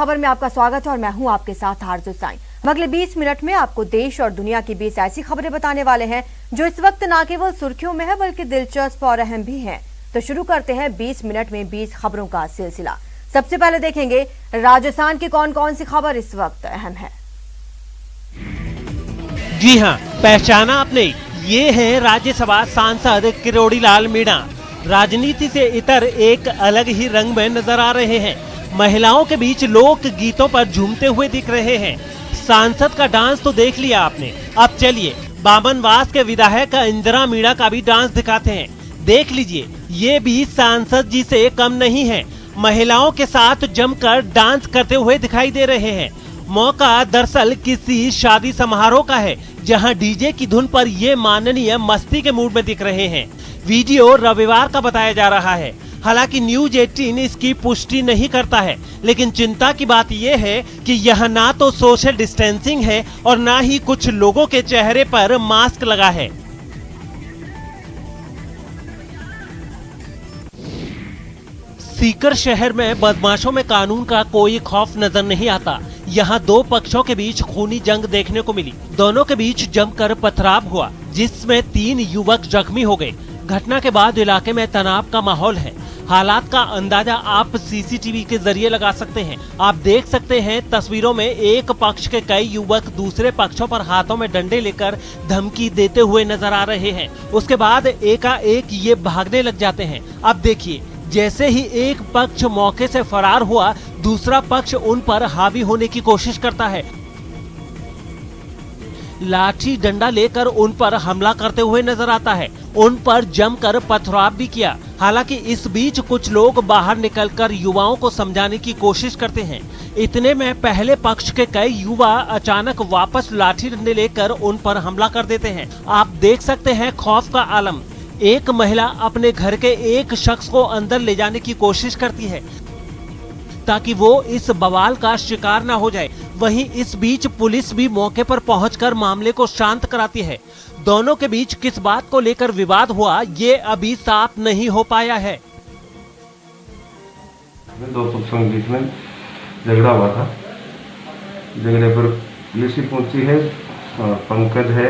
खबर में आपका स्वागत है और मैं हूं आपके साथ आरजू साईं। अगले 20 मिनट में आपको देश और दुनिया की 20 ऐसी खबरें बताने वाले हैं जो इस वक्त न केवल सुर्खियों में है बल्कि दिलचस्प और अहम भी हैं। तो शुरू करते हैं 20 मिनट में 20 खबरों का सिलसिला। सबसे पहले देखेंगे राजस्थान की कौन कौन सी खबर इस वक्त अहम है। जी हाँ, पहचाना आपने, ये है राज्यसभा सांसद किरोड़ी लाल मीणा। राजनीति से इतर एक अलग ही रंग में नजर आ रहे हैं। महिलाओं के बीच लोक गीतों पर झूमते हुए दिख रहे हैं। सांसद का डांस तो देख लिया आपने, अब चलिए बामनवास के विधायक इंदिरा मीणा का भी डांस दिखाते हैं। देख लीजिए, ये भी सांसद जी से कम नहीं है। महिलाओं के साथ जमकर डांस करते हुए दिखाई दे रहे हैं। मौका दरअसल किसी शादी समारोह का है, जहां डीजे की धुन पर ये माननीय मस्ती के मूड में दिख रहे हैं। वीडियो रविवार का बताया जा रहा है। हालांकि न्यूज 18 इसकी पुष्टि नहीं करता है, लेकिन चिंता की बात यह है कि यह ना तो सोशल डिस्टेंसिंग है और ना ही कुछ लोगों के चेहरे पर मास्क लगा है। सीकर शहर में बदमाशों में कानून का कोई खौफ नजर नहीं आता। यहाँ दो पक्षों के बीच खूनी जंग देखने को मिली। दोनों के बीच जमकर पथराव हुआ, जिसमें 3 युवक जख्मी हो गए। घटना के बाद इलाके में तनाव का माहौल है। हालात का अंदाजा आप सीसीटीवी के जरिए लगा सकते हैं। आप देख सकते हैं तस्वीरों में एक पक्ष के कई युवक दूसरे पक्षों पर हाथों में डंडे लेकर धमकी देते हुए नजर आ रहे हैं। उसके बाद एकाएक ये भागने लग जाते हैं। अब देखिए, जैसे ही एक पक्ष मौके से फरार हुआ, दूसरा पक्ष उन पर हावी होने की कोशिश करता है। लाठी डंडा लेकर उन पर हमला करते हुए नजर आता है। उन पर जमकर पथराव भी किया। हालांकि इस बीच कुछ लोग बाहर निकलकर युवाओं को समझाने की कोशिश करते हैं। इतने में पहले पक्ष के कई युवा अचानक वापस लाठी डंडे लेकर उन पर हमला कर देते हैं। आप देख सकते हैं खौफ का आलम। एक महिला अपने घर के एक शख्स को अंदर ले जाने की कोशिश करती है ताकि वो इस बवाल का शिकार न हो जाए। वहीं इस बीच पुलिस भी मौके पर पहुंचकर मामले को शांत कराती है। दोनों के बीच किस बात को लेकर विवाद हुआ, ये अभी साफ नहीं हो पाया है। दो पक्षों के बीच में झगड़ा हुआ था। झगड़े पर पुलिस भी पहुंची है। पंकज है,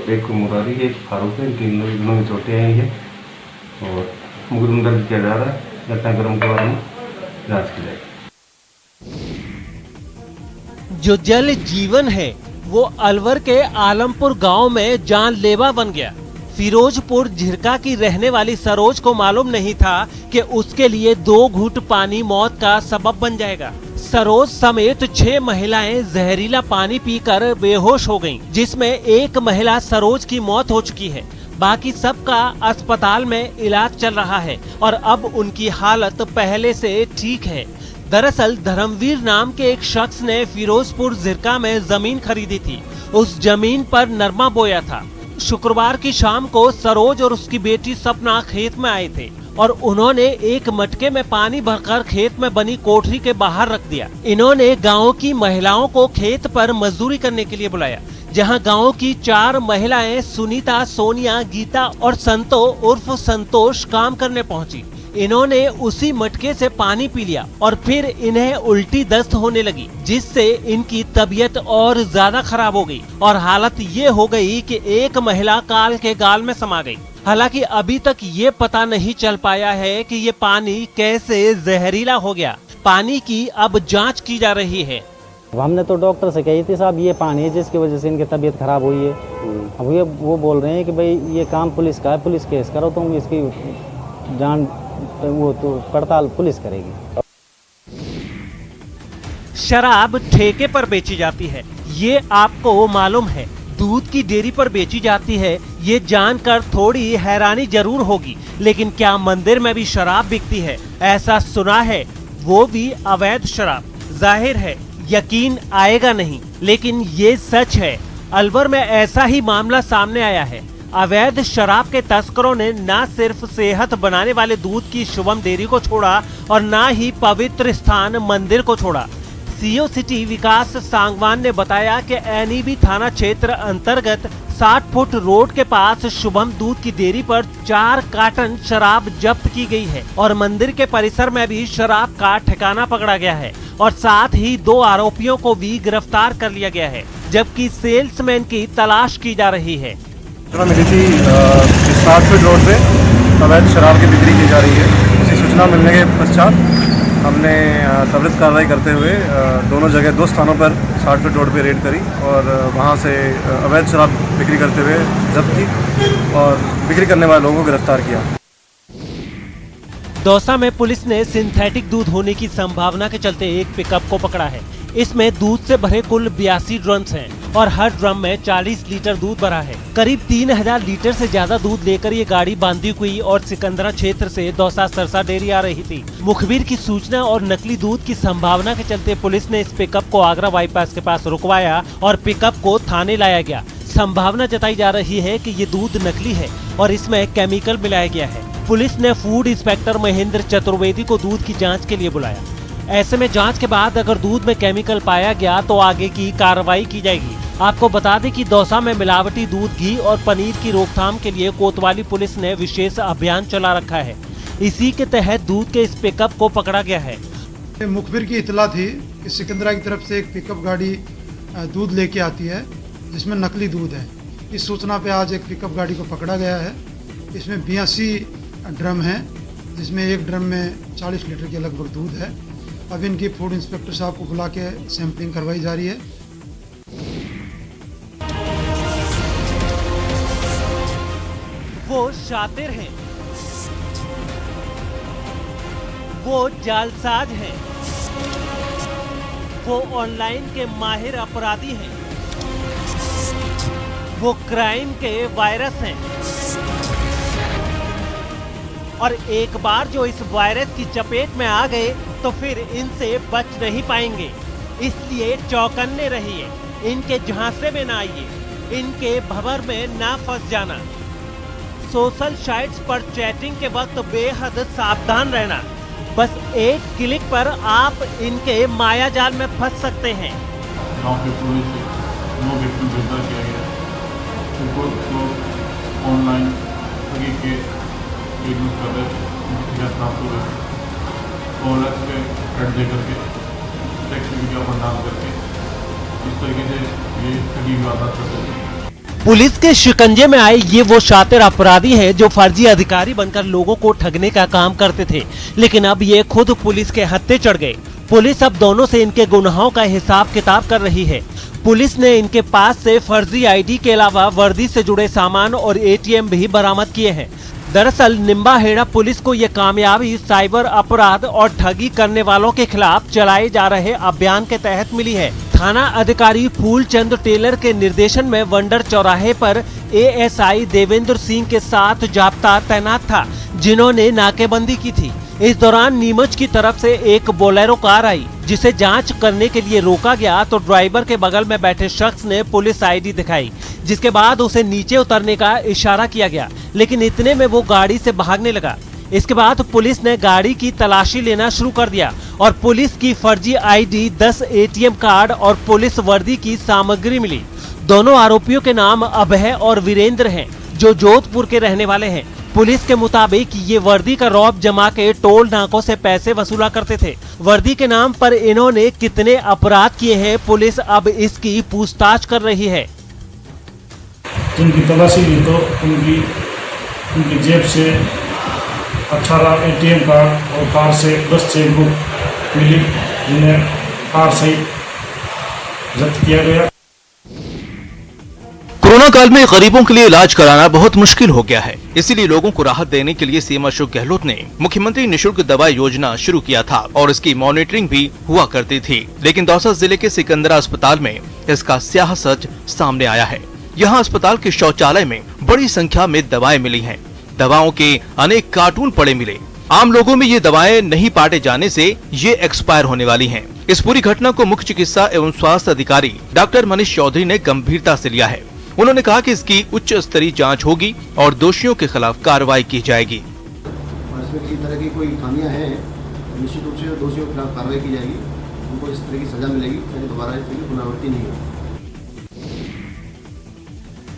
एक मुरारी है, एक फारूक है। तीनों में चोटें आई है और मुकदमा दर्ज किया जा रहा है। घटनाक्रम के बारे में जांच की जाएगी। जो जल जीवन है वो अलवर के आलमपुर गांव में जानलेवा बन गया। फिरोजपुर झिरका की रहने वाली सरोज को मालूम नहीं था कि उसके लिए 2 घूंट पानी मौत का सबब बन जाएगा। सरोज समेत 6 महिलाएं जहरीला पानी पीकर बेहोश हो गईं, जिसमें एक महिला सरोज की मौत हो चुकी है। बाकी सबका अस्पताल में इलाज चल रहा है और अब उनकी हालत पहले से ठीक है। दरअसल धर्मवीर नाम के एक शख्स ने फिरोजपुर झिरका में जमीन खरीदी थी। उस जमीन पर नरमा बोया था। शुक्रवार की शाम को सरोज और उसकी बेटी सपना खेत में आए थे और उन्होंने एक मटके में पानी भरकर खेत में बनी कोठरी के बाहर रख दिया। इन्होंने गांव की महिलाओं को खेत पर मजदूरी करने के लिए बुलाया, जहां गांव की 4 महिलाएं सुनीता, सोनिया, गीता और संतो उर्फ संतोष काम करने पहुंची। इन्होंने उसी मटके से पानी पी लिया और फिर इन्हें उल्टी दस्त होने लगी, जिससे इनकी तबीयत और ज्यादा खराब हो गई और हालत ये हो गई कि एक महिला काल के गाल में समा गई। हालांकि अभी तक ये पता नहीं चल पाया है कि ये पानी कैसे जहरीला हो गया। पानी की अब जांच की जा रही है। हमने तो डॉक्टर से कही थी, साहब ये पानी है जिसकी वजह से इनकी तबीयत खराब हुई है। अब ये वो बोल रहे हैं कि भाई ये काम पुलिस का है, पुलिस केस करो, तुम इसकी जान वो तो पड़ताल पुलिस करेगी। शराब ठेके पर बेची जाती है, ये आपको मालूम है। दूध की डेयरी पर बेची जाती है, ये जानकर थोड़ी हैरानी जरूर होगी। लेकिन क्या मंदिर में भी शराब बिकती है? ऐसा सुना है, वो भी अवैध शराब। जाहिर है यकीन आएगा नहीं, लेकिन ये सच है। अलवर में ऐसा ही मामला सामने आया है। अवैध शराब के तस्करों ने न सिर्फ सेहत बनाने वाले दूध की शुभम डेयरी को छोड़ा और न ही पवित्र स्थान मंदिर को छोड़ा। सीओ सिटी विकास सांगवान ने बताया कि एनईबी थाना क्षेत्र अंतर्गत 60 फुट रोड के पास शुभम दूध की डेयरी पर 4 कार्टन शराब जब्त की गई है और मंदिर के परिसर में भी शराब का ठिकाना पकड़ा गया है। और साथ ही 2 आरोपियों को भी गिरफ्तार कर लिया गया है, जबकि सेल्समैन की तलाश की जा रही है। सूचना मिली थी 60 फीट रोड पे अवैध शराब की बिक्री की जा रही है। उसी सूचना मिलने के पश्चात हमने त्वरित कार्रवाई करते हुए दोनों जगह 2 स्थानों पर 60 फीट रोड पे रेड करी और वहां से अवैध शराब बिक्री करते हुए जब्त की और बिक्री करने वाले लोगों को गिरफ्तार किया। दौसा में पुलिस ने सिंथेटिक दूध होने की संभावना के चलते एक पिकअप को पकड़ा है। इसमें दूध से भरे कुल 82 ड्रम्स हैं और हर ड्रम में 40 लीटर दूध भरा है। करीब 3000 लीटर से ज्यादा दूध लेकर ये गाड़ी बांदीकुई और सिकंदरा क्षेत्र से दौसा सरसा डेयरी आ रही थी। मुखबिर की सूचना और नकली दूध की संभावना के चलते पुलिस ने इस पिकअप को आगरा बाईपास के पास रुकवाया और पिकअप को थाने लाया गया। संभावना जताई जा रही है कि ये दूध नकली है और इसमें केमिकल मिलाया गया है। पुलिस ने फूड इंस्पेक्टर महेंद्र चतुर्वेदी को दूध की जांच के लिए बुलाया। ऐसे में जांच के बाद अगर दूध में केमिकल पाया गया तो आगे की कार्रवाई की जाएगी। आपको बता दें कि दौसा में मिलावटी दूध, घी और पनीर की रोकथाम के लिए कोतवाली पुलिस ने विशेष अभियान चला रखा है। इसी के तहत दूध के इस पिकअप को पकड़ा गया है। मुखबिर की इतला थी कि सिकंदरा की तरफ से एक पिकअप गाड़ी दूध लेके आती है जिसमें नकली दूध है। इस सूचना पे आज एक पिकअप गाड़ी को पकड़ा गया है। इसमें 82 ड्रम हैं जिसमें एक ड्रम में 40 लीटर के लगभग दूध है। अब इनकी फूड इंस्पेक्टर साहब को बुला के सैंपलिंग करवाई जा रही है। वो शातिर हैं, वो जालसाज हैं, वो ऑनलाइन के माहिर अपराधी हैं, वो क्राइम के वायरस हैं और एक बार जो इस वायरस की चपेट में आ गए तो फिर इनसे बच नहीं पाएंगे। इसलिए चौकन्ने रहिए, इनके झांसे में ना आइए, इनके भंवर में ना फंस जाना। सोशल साइट्स पर चैटिंग के वक्त बेहद सावधान रहना। बस एक क्लिक पर आप इनके माया जाल में फंस सकते हैं। गांव के पुलिस से 9 व्यक्ति गिरफ्तार किया गया। उनको ऑनलाइन ठगी के यूज कर रहे प्राप्त हो रहे और पे ऐड दे करके टैक्स विज्ञापन डाल करके इस तरीके से ये ठगी वारदात करते हैं। पुलिस के शिकंजे में आए ये वो शातिर अपराधी हैं जो फर्जी अधिकारी बनकर लोगों को ठगने का काम करते थे, लेकिन अब ये खुद पुलिस के हत्थे चढ़ गए। पुलिस अब दोनों से इनके गुनाहों का हिसाब किताब कर रही है। पुलिस ने इनके पास से फर्जी आईडी के अलावा वर्दी से जुड़े सामान और एटीएम भी बरामद किए हैं। दरअसल निम्बाहेड़ा पुलिस को ये कामयाबी साइबर अपराध और ठगी करने वालों के खिलाफ चलाए जा रहे अभियान के तहत मिली है। थाना अधिकारी फूलचंद टेलर के निर्देशन में वंडर चौराहे पर एएसआई देवेंद्र सिंह के साथ जाब्ता तैनात था, जिन्होंने नाकेबंदी की थी। इस दौरान नीमच की तरफ से एक बोलेरो कार आई, जिसे जांच करने के लिए रोका गया तो ड्राइवर के बगल में बैठे शख्स ने पुलिस आईडी दिखाई, जिसके बाद उसे नीचे उतरने का इशारा किया गया, लेकिन इतने में वो गाड़ी से भागने लगा। इसके बाद पुलिस ने गाड़ी की तलाशी लेना शुरू कर दिया और पुलिस की फर्जी आईडी, 10 एटीएम कार्ड और पुलिस वर्दी की सामग्री मिली। दोनों आरोपियों के नाम अभय और वीरेंद्र हैं, जो जोधपुर के रहने वाले हैं। पुलिस के मुताबिक ये वर्दी का रौब जमा के टोल नाकों से पैसे वसूला करते थे। वर्दी के नाम पर इन्होंने कितने अपराध किए हैं, पुलिस अब इसकी पूछताछ कर रही है। जिनकी तलाशी ली तो उनकी जेब से 18 एटीएम कार्ड और कार से 10 चेकबुक मिली, जिन्हें कार सहित जब्त किया गया। कोरोना काल में गरीबों के लिए इलाज कराना बहुत मुश्किल हो गया है, इसीलिए लोगों को राहत देने के लिए सीएम अशोक गहलोत ने मुख्यमंत्री निःशुल्क दवा योजना शुरू किया था और इसकी मॉनिटरिंग भी हुआ करती थी। लेकिन दौसा जिले के सिकंदरा अस्पताल में इसका स्याह सच सामने आया है। यहाँ अस्पताल के शौचालय में बड़ी संख्या में दवाएं मिली हैं। दवाओं के अनेक कार्टून पड़े मिले। आम लोगों में ये दवाएं नहीं पाटे जाने से ये एक्सपायर होने वाली हैं। इस पूरी घटना को मुख्य चिकित्सा एवं स्वास्थ्य अधिकारी डॉक्टर मनीष चौधरी ने गंभीरता से लिया है। उन्होंने कहा कि इसकी उच्च स्तरीय जांच होगी और दोषियों के खिलाफ कार्रवाई की जाएगी। और इसमें किसी तरह की कोई खामियां हैं तो निश्चित रूप से दोषियों के खिलाफ कार्रवाई की जाएगी, उनको इस तरह की सजा मिलेगी ताकि दोबारा इस तरह की पुनरावृत्ति नहीं हो।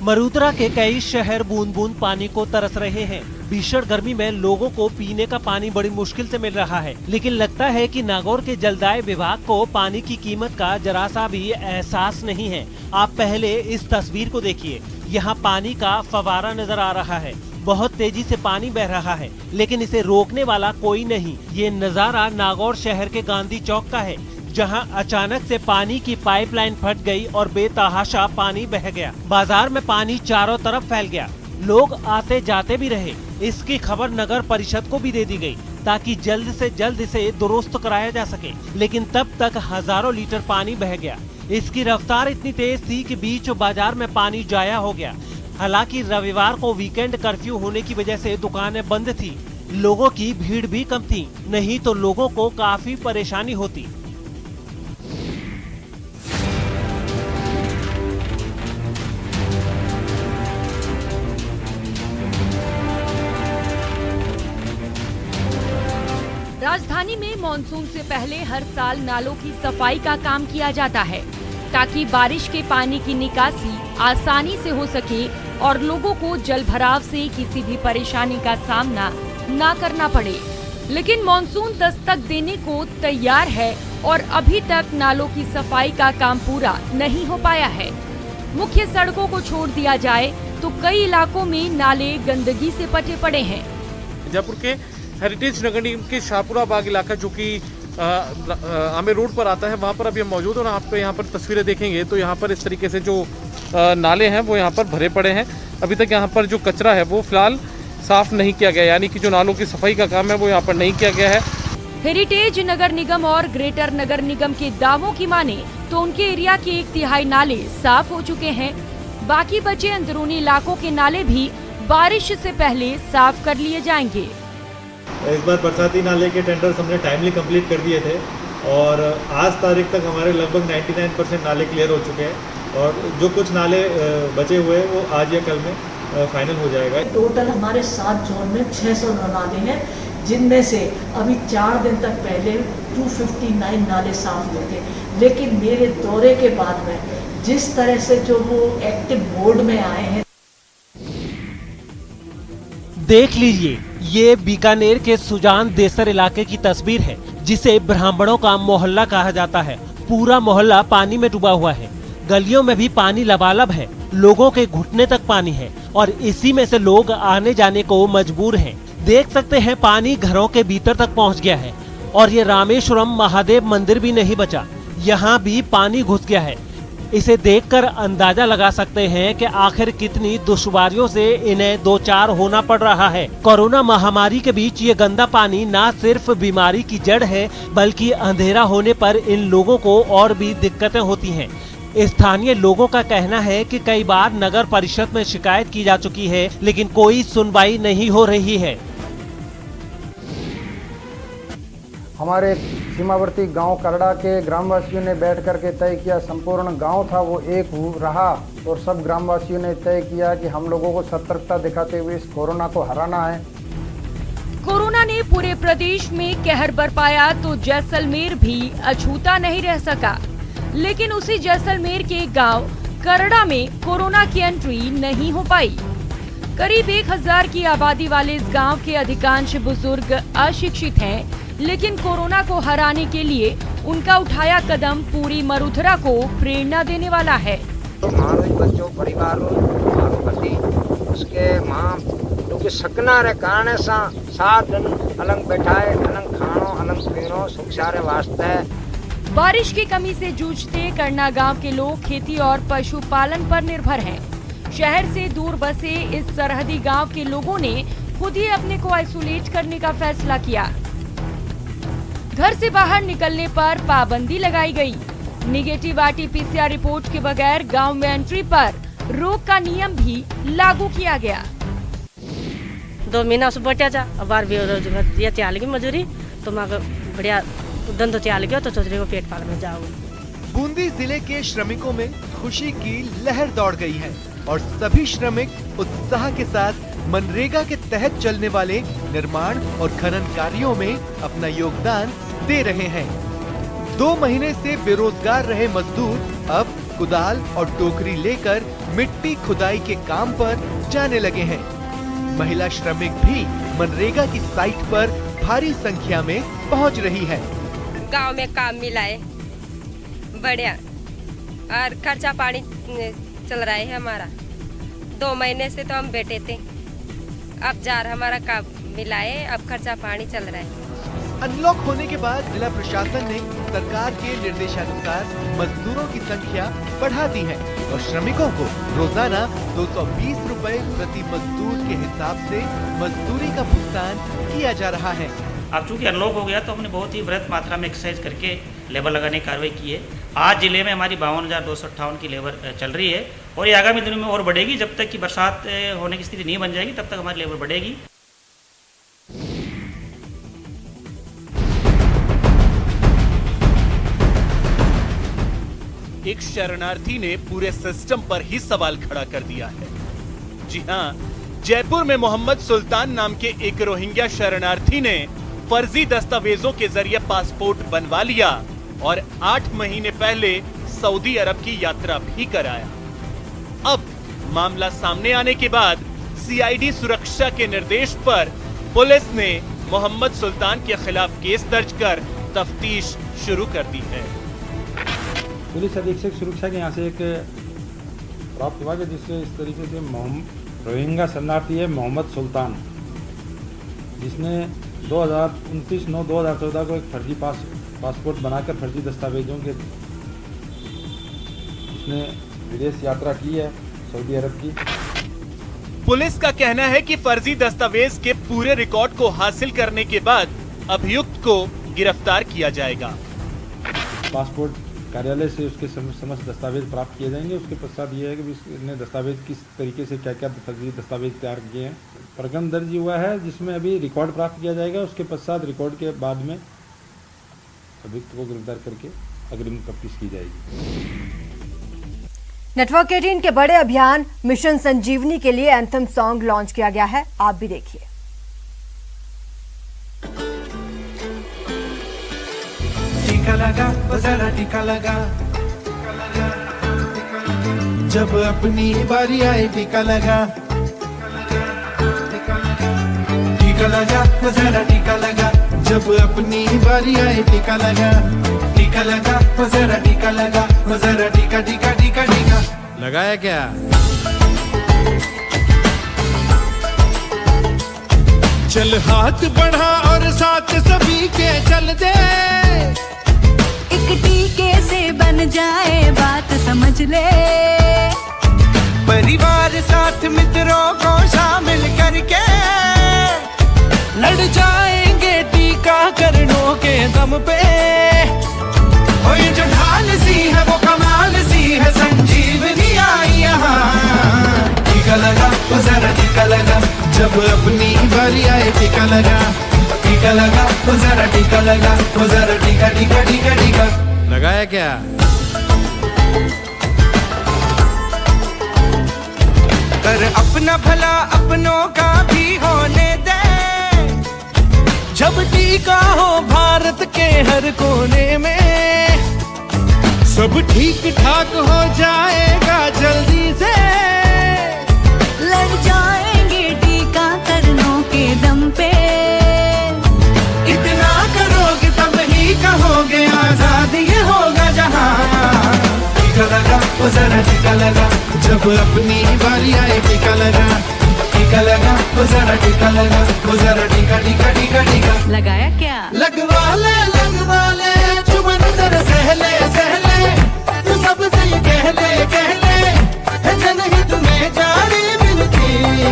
मरुद्रा के कई शहर बूंद बूंद पानी को तरस रहे हैं। भीषण गर्मी में लोगों को पीने का पानी बड़ी मुश्किल से मिल रहा है, लेकिन लगता है कि नागौर के जलदाय विभाग को पानी की कीमत का जरा सा भी एहसास नहीं है। आप पहले इस तस्वीर को देखिए, यहाँ पानी का फवारा नजर आ रहा है। बहुत तेजी से पानी बह रहा है, लेकिन इसे रोकने वाला कोई नहीं। ये नजारा नागौर शहर के गांधी चौक का है, जहां अचानक से पानी की पाइपलाइन फट गई और बेतहाशा पानी बह गया। बाजार में पानी चारों तरफ फैल गया, लोग आते जाते भी रहे। इसकी खबर नगर परिषद को भी दे दी गई ताकि जल्द से जल्द इसे दुरुस्त कराया जा सके, लेकिन तब तक हजारों लीटर पानी बह गया। इसकी रफ्तार इतनी तेज थी कि बीच बाजार में पानी जाया हो गया। हालांकि रविवार को वीकेंड कर्फ्यू होने की वजह से दुकानें बंद थी, लोगों की भीड़ भी कम थी, नहीं तो लोगों को काफी परेशानी होती। राजधानी में मॉनसून से पहले हर साल नालों की सफाई का काम किया जाता है ताकि बारिश के पानी की निकासी आसानी से हो सके और लोगों को जल भराव से किसी भी परेशानी का सामना न करना पड़े। लेकिन मॉनसून दस्तक देने को तैयार है और अभी तक नालों की सफाई का काम पूरा नहीं हो पाया है। मुख्य सड़कों को छोड़ दिया जाए तो कई इलाकों में नाले गंदगी से पटे पड़े हैं। जयपुर के हेरिटेज नगर निगम के शाहपुरा बाग इलाका जो कि आमेर रोड पर आता है, वहाँ पर अभी हम मौजूद हैं और आप यहाँ पर तस्वीरें देखेंगे तो यहाँ पर इस तरीके से जो नाले हैं वो यहाँ पर भरे पड़े हैं। अभी तक यहाँ पर जो कचरा है वो फिलहाल साफ नहीं किया गया, यानी कि जो नालों की सफाई का काम है वो यहाँ पर नहीं किया गया है। हेरिटेज नगर निगम और ग्रेटर नगर निगम के दावों की माने तो उनके एरिया के 1/3 नाले साफ हो चुके हैं। बाकी बचे अंदरूनी इलाकों के नाले भी बारिश से पहले साफ कर लिए जाएंगे। इस बार बरसाती नाले के टेंडर्स हमने टाइमली कंप्लीट कर दिए थे और आज तारीख तक हमारे लगभग 99% नाले क्लियर हो चुके हैं और जो कुछ नाले बचे हुए हैं वो आज या कल में फाइनल हो जाएगा। टोटल हमारे 7 जोन में 600 नाले हैं, जिनमें से अभी 4 दिन तक पहले 259 नाले साफ हुए थे। लेकिन मेरे दौरे के बाद में जिस तरह से जो वो एक्टिव बोर्ड में आए हैं, देख लीजिए, ये बीकानेर के सुजान देसर इलाके की तस्वीर है, जिसे ब्राह्मणों का मोहल्ला कहा जाता है। पूरा मोहल्ला पानी में डूबा हुआ है, गलियों में भी पानी लबालब है, लोगों के घुटने तक पानी है और इसी में से लोग आने जाने को मजबूर हैं। देख सकते हैं पानी घरों के भीतर तक पहुंच गया है और ये रामेश्वरम महादेव मंदिर भी नहीं बचा, यहाँ भी पानी घुस गया है। इसे देखकर अंदाजा लगा सकते हैं कि आखिर कितनी दुश्वारियों से इन्हें दो चार होना पड़ रहा है। कोरोना महामारी के बीच ये गंदा पानी न सिर्फ बीमारी की जड़ है, बल्कि अंधेरा होने पर इन लोगों को और भी दिक्कतें होती हैं। स्थानीय लोगों का कहना है कि कई बार नगर परिषद में शिकायत की जा चुकी है, लेकिन कोई सुनवाई नहीं हो रही है। हमारे सीमावर्ती गांव करड़ा के ग्रामवासियों ने बैठ करके तय किया, संपूर्ण गांव था वो एक रहा और सब ग्रामवासियों ने तय किया कि हम लोगों को सतर्कता दिखाते हुए इस कोरोना को हराना है। कोरोना ने पूरे प्रदेश में कहर बरपाया तो जैसलमेर भी अछूता नहीं रह सका, लेकिन उसी जैसलमेर के गांव करड़ा में कोरोना की एंट्री नहीं हो पाई। करीब 1000 की आबादी वाले इस गांव के अधिकांश बुजुर्ग अशिक्षित हैं, लेकिन कोरोना को हराने के लिए उनका उठाया कदम पूरी मरुधरा को प्रेरणा देने वाला है। तो बच्चों परिवार उसके मां क्योंकि सकना रे कारण सा 7 दिन अलग बैठाए, अलग खानो, अलग पीनो, सुख सारे वास्ते। बारिश की कमी से जूझते करना गांव के लोग खेती और पशुपालन पर निर्भर हैं। शहर से दूर बसे इस सरहदी गांव के लोगों ने खुद ही अपने को आइसोलेट करने का फैसला किया। घर से बाहर निकलने पर पाबंदी लगाई गई। निगेटिव RT-PCR रिपोर्ट के बगैर गांव में एंट्री पर रोक का नियम भी लागू किया गया। 2 महीना से बटा जा, अब बार भी ये त्याल की मजूरी तो बढ़िया धंधो त्याल गया तो सोच रहे हो पेट पाल में जाओ। बूंदी जिले के श्रमिकों में खुशी की लहर दौड़ गई है और सभी श्रमिक उत्साह के साथ मनरेगा के तहत चलने वाले निर्माण और खनन कार्यों में अपना योगदान दे रहे हैं। 2 महीने से बेरोजगार रहे मजदूर अब कुदाल और टोकरी लेकर मिट्टी खुदाई के काम पर जाने लगे हैं। महिला श्रमिक भी मनरेगा की साइट पर भारी संख्या में पहुंच रही है। गांव में काम मिला है बढ़िया और खर्चा पानी चल रहा है हमारा। 2 महीने से तो हम बैठे थे, अब जार हमारा काम मिला है, अब खर्चा पानी चल रहा है। अनलॉक होने के बाद जिला प्रशासन ने सरकार के निर्देशानुसार मजदूरों की संख्या बढ़ा दी है और श्रमिकों को रोजाना 220 रुपए प्रति मजदूर के हिसाब से मजदूरी का भुगतान किया जा रहा है। अब चूंकि अनलॉक हो गया तो हमने बहुत ही बृहत मात्रा में एक्सरसाइज करके लेबर लगाने की कार्रवाई की है। आज जिले में हमारी 52,258 की लेबर चल रही है और ये आगामी दिनों में और बढ़ेगी। जब तक कि बरसात होने की स्थिति नहीं बन जाएगी तब तक हमारी लेबर बढ़ेगी। एक शरणार्थी ने पूरे सिस्टम पर ही सवाल खड़ा कर दिया है। जी हां, जयपुर में मोहम्मद सुल्तान नाम के एक रोहिंग्या शरणार्थी ने फर्जी दस्तावेजों के जरिए पासपोर्ट बनवा लिया और 8 महीने पहले सऊदी अरब की यात्रा भी कराया। अब मामला सामने आने के बाद सीआईडी सुरक्षा के निर्देश पर पुलिस ने मोहम्मद सुल्तान के खिलाफ केस दर्ज कर तफ्तीश शुरू कर दी है। पुलिस अधीक्षक सुरक्षा के यहाँ से एक प्राप्त हुआ कि जिससे इस तरीके से रोहिंग्या शरणार्थी है मोहम्मद सुल्तान, जिसने 29/9/2014 को एक फर्जी पासपोर्ट बनाकर फर्जी दस्तावेजों के इसने विदेश यात्रा की है सऊदी अरब की। पुलिस का कहना है कि फर्जी दस्तावेज के पूरे रिकॉर्ड को हासिल करने के बाद अभियुक्त को गिरफ्तार किया जाएगा। पासपोर्ट कार्यालय से उसके समस्त दस्तावेज प्राप्त किए जाएंगे। उसके पश्चात ये है कि इसने दस्तावेज किस तरीके से क्या क्या फर्जी दस्तावेज तैयार किए हैं। प्रकरण दर्ज हुआ है जिसमें अभी रिकॉर्ड प्राप्त किया जाएगा। उसके पश्चात रिकॉर्ड के बाद में अभियुक्त को गिरफ्तार करके अग्रिम तफ्तीश की जाएगी। नेटवर्क 18 के बड़े अभियान मिशन संजीवनी के लिए एंथम सॉन्ग लॉन्च किया गया है, आप भी देखिए। टीका लगा जरा टीका लगा, जब अपनी बारी आए टीका लगा, टीका लगा जरा टीका लगा, जब अपनी बारी आए टीका लगा, टीका लगा जरा टीका लगा, जरा टीका टीका टीका टीका लगाया क्या? चल हाथ बढ़ा और साथ सभी के चल दे, एक टीके से बन जाए बात समझ ले, परिवार साथ मित्रों को शामिल करके लड़ जाएंगे टीकाकरणों के दम पे। ओ ये जो ढाल सी है वो कमाल सी है, संजीवनी आई यहाँ। टीका लगा तो जरा टीका लगा, जब अपनी बारी आए टीका लगा, टीका लगा तो जरा टीका लगा, तो जरा टीका टीका टीका टीका लगाया क्या? कर अपना भला अपनों का भी होने दे, जब टीका हो भारत के हर कोने में, सब ठीक ठाक हो जाएगा जल्दी से, लड़ जाएंगे टीकाकरणों के दम पे, इतना करोगे तब ही कहोगे आजाद ये होगा जहां। टीका लगा तो जरा टीका लगा, जब अपनी बारी आए टीका लगा, टीका लगा तो जरा टीका लगा, तो जरा टीका टीका टीका टीका लगाया क्या? लगवा ले चुमन जरा सहले सहले, तू सबसे ये कह ले है जनहित में जारी मिलती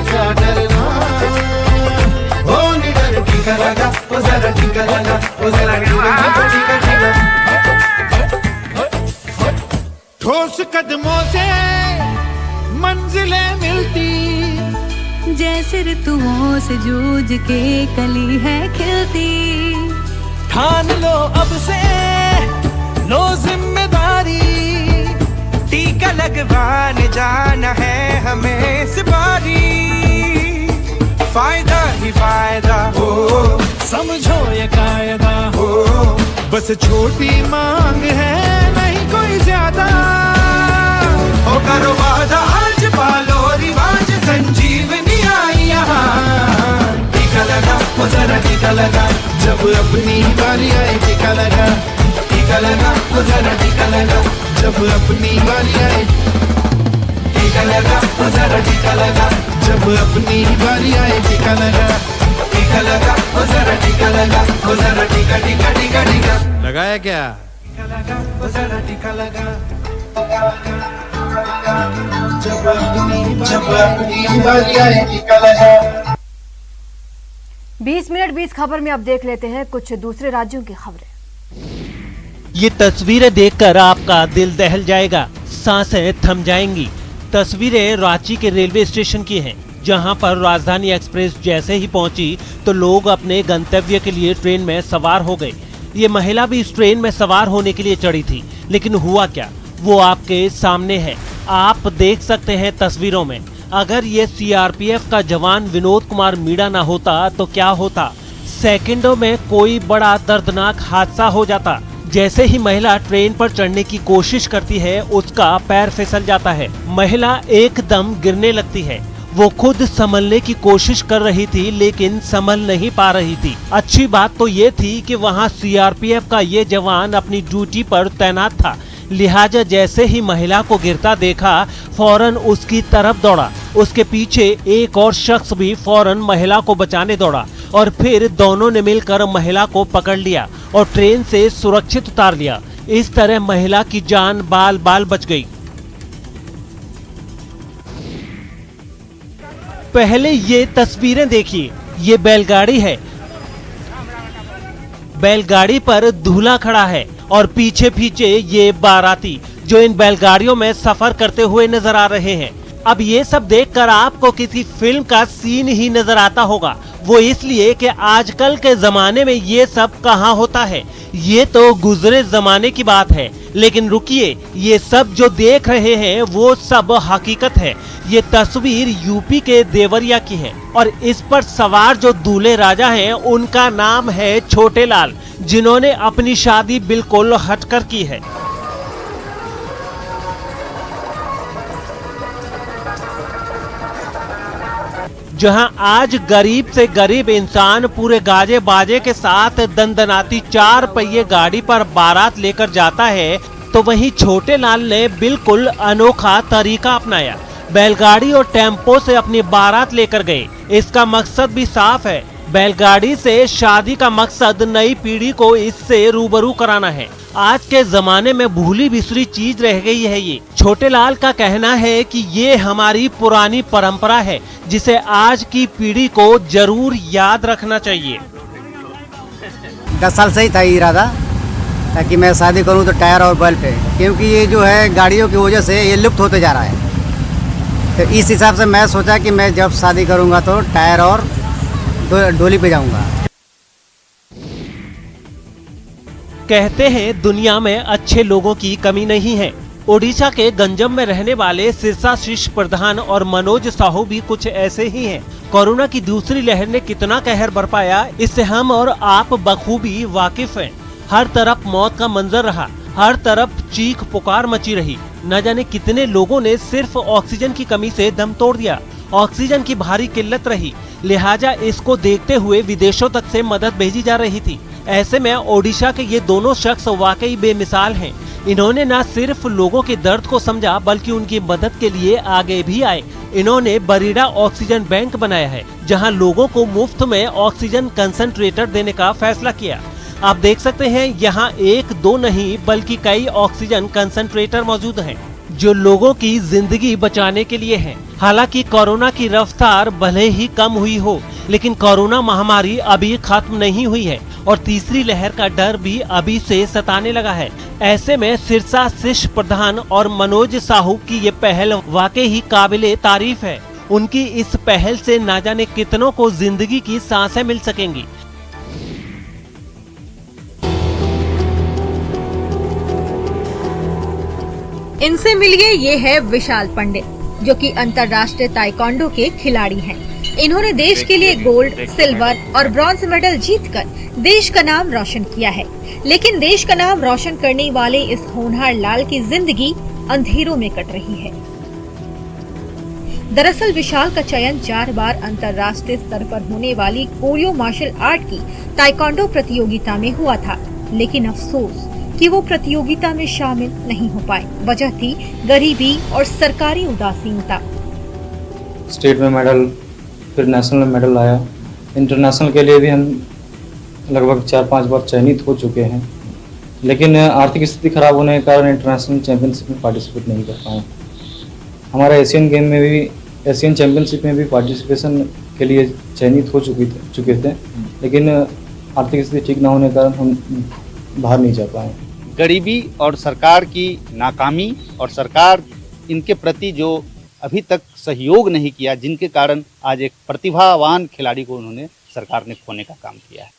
क्या डरना, हो निडर। टीका लगा तो जरा टीका लगा, तो जरा टीका टीका टीका ठोस कदमों से मंजिलें मिलती, जैसे ऋतुओं से जूझ के कली है खिलती, ठान लो अब से लो जिम्मेदारी, टीका लगवाने जाना है हमें इस बारी, फायदा ही फायदा हो समझो ये कायदा हो, बस छोटी मांग है नहीं कोई ज्यादा, हो करो वादा आज पालो रिवाज, संजीवनी आई यहाँ टीका लगा वो जरा टीका लगा, जब अपनी बारी आए टीका लगा, टीका लगा वो जरा टीका लगा, जब अपनी बारी आए टीका लगा वो जरा टीका लगा, जब अपनी बारी आए टीका लगा, टीका लगा वो जरा टीका लगा, वो जरा टीका टीका टीका टीका लगाया क्या? टीका लगा वो जरा टीका लगा, जब अपनी बारी आए टीका लगा। 20 मिनट 20 खबर में अब देख लेते हैं कुछ दूसरे राज्यों की खबरें। ये तस्वीरें देखकर आपका दिल दहल जाएगा, सांसें थम जाएंगी। तस्वीरें रांची के रेलवे स्टेशन की हैं, जहां पर राजधानी एक्सप्रेस जैसे ही पहुंची तो लोग अपने गंतव्य के लिए ट्रेन में सवार हो गए। ये महिला भी इस ट्रेन में सवार होने के लिए चढ़ी थी, लेकिन हुआ क्या वो आपके सामने है, आप देख सकते हैं तस्वीरों में। अगर ये सीआरपीएफ का जवान विनोद कुमार मीणा ना होता तो क्या होता? सेकंडों में कोई बड़ा दर्दनाक हादसा हो जाता। जैसे ही महिला ट्रेन पर चढ़ने की कोशिश करती है, उसका पैर फिसल जाता है, महिला एकदम गिरने लगती है। वो खुद संभलने की कोशिश कर रही थी, लेकिन संभल नहीं पा रही थी। अच्छी बात तो ये थी कि वहाँ सीआरपीएफ का ये जवान अपनी ड्यूटी पर तैनात था, लिहाजा जैसे ही महिला को गिरता देखा फौरन उसकी तरफ दौड़ा। उसके पीछे एक और शख्स भी फौरन महिला को बचाने दौड़ा और फिर दोनों ने मिलकर महिला को पकड़ लिया और ट्रेन से सुरक्षित उतार लिया। इस तरह महिला की जान बाल बाल बच गई। पहले ये तस्वीरें देखिए, ये बैलगाड़ी है, बैलगाड़ी पर दूल्हा खड़ा है और पीछे पीछे ये बाराती जो इन बैलगाड़ियों में सफर करते हुए नजर आ रहे हैं। अब ये सब देखकर आपको किसी फिल्म का सीन ही नजर आता होगा, वो इसलिए कि आजकल के जमाने में ये सब कहाँ होता है, ये तो गुजरे जमाने की बात है। लेकिन रुकिए, ये सब जो देख रहे हैं वो सब हकीकत है। ये तस्वीर यूपी के देवरिया की है और इस पर सवार जो दूल्हे राजा हैं उनका नाम है छोटे लाल, जिन्होंने अपनी शादी बिल्कुल हटकर की है। जहां आज गरीब से गरीब इंसान पूरे गाजे बाजे के साथ दंदनाती 4 पहिए गाड़ी पर बारात लेकर जाता है, तो वहीं छोटे लाल ने बिल्कुल अनोखा तरीका अपनाया। बैलगाड़ी और टेम्पो से अपनी बारात लेकर गए। इसका मकसद भी साफ है, बैलगाड़ी से शादी का मकसद नई पीढ़ी को इससे रूबरू कराना है। आज के जमाने में भूली बिसरी चीज रह गई है ये। छोटे लाल का कहना है कि ये हमारी पुरानी परंपरा है, जिसे आज की पीढ़ी को जरूर याद रखना चाहिए। 10 साल से ही था इरादा, ताकि मैं शादी करूं तो टायर और बैल पे, क्योंकि ये जो है गाड़ियों की वजह से ये लुप्त होते जा रहा है। तो इस हिसाब से मैं सोचा कि मैं जब शादी करूंगा तो टायर और डोली पे जाऊंगा। कहते हैं दुनिया में अच्छे लोगों की कमी नहीं है। ओडिशा के गंजम में रहने वाले सिरसाशीष प्रधान और मनोज साहू भी कुछ ऐसे ही हैं। कोरोना की दूसरी लहर ने कितना कहर बरपाया, इससे हम और आप बखूबी वाकिफ हैं। हर तरफ मौत का मंजर रहा, हर तरफ चीख पुकार मची रही। न जाने कितने लोगों ने सिर्फ ऑक्सीजन की कमी से दम तोड़ दिया। ऑक्सीजन की भारी किल्लत रही, लिहाजा इसको देखते हुए विदेशों तक से मदद भेजी जा रही थी। ऐसे में ओडिशा के ये दोनों शख्स वाकई बेमिसाल हैं। इन्होंने न सिर्फ लोगों के दर्द को समझा, बल्कि उनकी मदद के लिए आगे भी आए। इन्होंने बरीडा ऑक्सीजन बैंक बनाया है, जहां लोगों को मुफ्त में ऑक्सीजन कंसंट्रेटर देने का फैसला किया। आप देख सकते हैं यहाँ 1-2 नहीं बल्कि कई ऑक्सीजन कंसंट्रेटर मौजूद हैं, जो लोगों की जिंदगी बचाने के लिए हैं। हालांकि कोरोना की रफ्तार भले ही कम हुई हो, लेकिन कोरोना महामारी अभी खत्म नहीं हुई है और तीसरी लहर का डर भी अभी से सताने लगा है। ऐसे में सिरसाशीष प्रधान और मनोज साहू की ये पहल वाकई ही काबिले तारीफ है। उनकी इस पहल से ना जाने कितनों को जिंदगी की सांसें मिल सकेंगी। इनसे मिलिए, ये है विशाल पंडित, जो कि अंतर्राष्ट्रीय ताइक्वांडो के खिलाड़ी हैं। इन्होंने देश के लिए गोल्ड, सिल्वर और ब्रॉन्ज मेडल जीतकर देश का नाम रोशन किया है। लेकिन देश का नाम रोशन करने वाले इस होनहार लाल की जिंदगी अंधेरों में कट रही है। दरअसल विशाल का चयन 4 बार अंतर्राष्ट्रीय स्तर पर होने वाली कोरियो मार्शल आर्ट की ताइक्वांडो प्रतियोगिता में हुआ था, लेकिन अफसोस कि वो प्रतियोगिता में शामिल नहीं हो पाए। वजह थी गरीबी और सरकारी उदासीनता। स्टेट में मेडल, फिर नेशनल में मेडल आया। इंटरनेशनल के लिए भी हम लगभग 4-5 बार चयनित हो चुके हैं, लेकिन आर्थिक स्थिति खराब होने के कारण इंटरनेशनल चैंपियनशिप में पार्टिसिपेट नहीं कर पाए। हमारा एशियन गेम में भी, एशियन चैंपियनशिप में भी पार्टिसिपेशन के लिए चयनित हो चुके थे, लेकिन आर्थिक स्थिति ठीक न होने के कारण हम बाहर नहीं जा पाए। गरीबी और सरकार की नाकामी और सरकार इनके प्रति जो अभी तक सहयोग नहीं किया, जिनके कारण आज एक प्रतिभावान खिलाड़ी को उन्होंने सरकार ने खोने का काम किया है।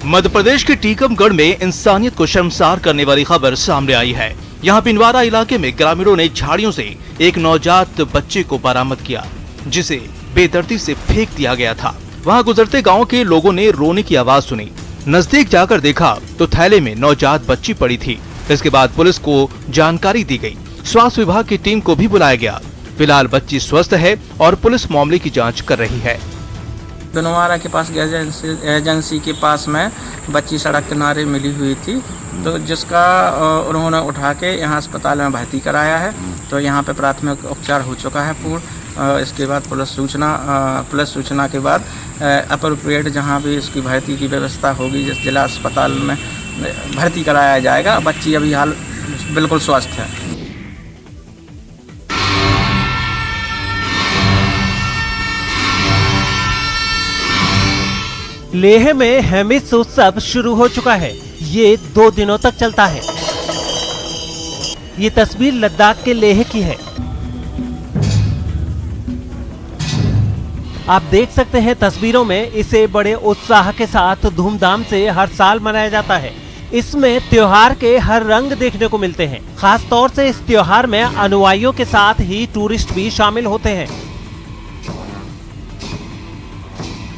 मध्य प्रदेश के टीकमगढ़ में इंसानियत को शर्मसार करने वाली खबर सामने आई है। यहाँ पिंडवारा इलाके में ग्रामीणों ने झाड़ियों से एक नवजात बच्चे को बरामद किया, जिसे बेदर्दी से फेंक दिया गया था। वहाँ गुजरते गांव के लोगों ने रोने की आवाज सुनी। नजदीक जाकर देखा तो थैले में नवजात बच्ची पड़ी थी। इसके बाद पुलिस को जानकारी दी गई। स्वास्थ्य विभाग की टीम को भी बुलाया गया। फिलहाल बच्ची स्वस्थ है और पुलिस मामले की जांच कर रही है। पिंडवारा के पास गैस एजेंसी के पास में बच्ची सड़क किनारे मिली हुई थी, तो जिसका उन्होंने उठा के यहाँ अस्पताल में भर्ती कराया है। तो यहाँ पे प्राथमिक उपचार हो चुका है पूर्ण। इसके बाद पुलिस सूचना के बाद अप्रोप्रिएट जहाँ भी इसकी भर्ती की व्यवस्था होगी, जिस जिला अस्पताल में भर्ती कराया जाएगा। बच्ची अभी हाल बिल्कुल स्वस्थ है। लेह में हेमिस उत्सव शुरू हो चुका है। ये 2 दिनों तक चलता है। ये तस्वीर लद्दाख के लेह की है। आप देख सकते हैं तस्वीरों में, इसे बड़े उत्साह के साथ धूमधाम से हर साल मनाया जाता है। इसमें त्योहार के हर रंग देखने को मिलते हैं। खास तौर से इस त्योहार में अनुयायियों के साथ ही टूरिस्ट भी शामिल होते हैं।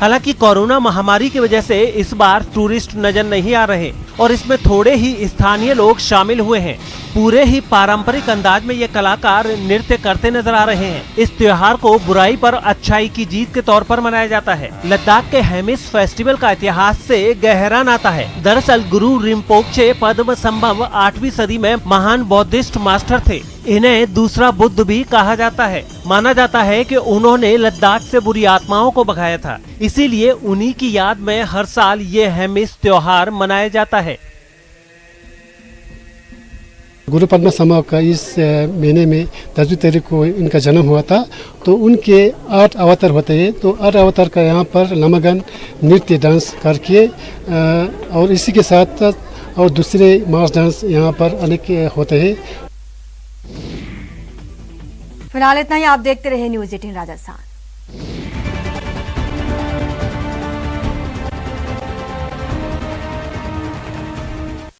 हालांकि कोरोना महामारी की वजह से इस बार टूरिस्ट नजर नहीं आ रहे और इसमें थोड़े ही स्थानीय लोग शामिल हुए हैं। पूरे ही पारंपरिक अंदाज में ये कलाकार नृत्य करते नजर आ रहे हैं। इस त्योहार को बुराई पर अच्छाई की जीत के तौर पर मनाया जाता है। लद्दाख के हेमिस फेस्टिवल का इतिहास से गहरा नाता है। दरअसल गुरु रिम्पोचे पद्म संभव 8वीं सदी में महान बौद्धिस्ट मास्टर थे। इन्हें दूसरा बुद्ध भी कहा जाता है। माना जाता है कि उन्होंने लद्दाख से बुरी आत्माओं को भगाया था, इसीलिए उन्हीं की याद में हर साल ये हेमिस त्योहार मनाया जाता है। गुरु पद्म संभव का इस महीने में 10वीं तारीख को इनका जन्म हुआ था, तो उनके 8 अवतार होते हैं। तो 8 अवतार का यहाँ पर लमगन नृत्य डांस करके और इसी के साथ और दूसरे मास डांस यहाँ पर अनेक होते हैं। फिलहाल इतना ही। आप देखते रहे न्यूज़ 18 राजस्थान।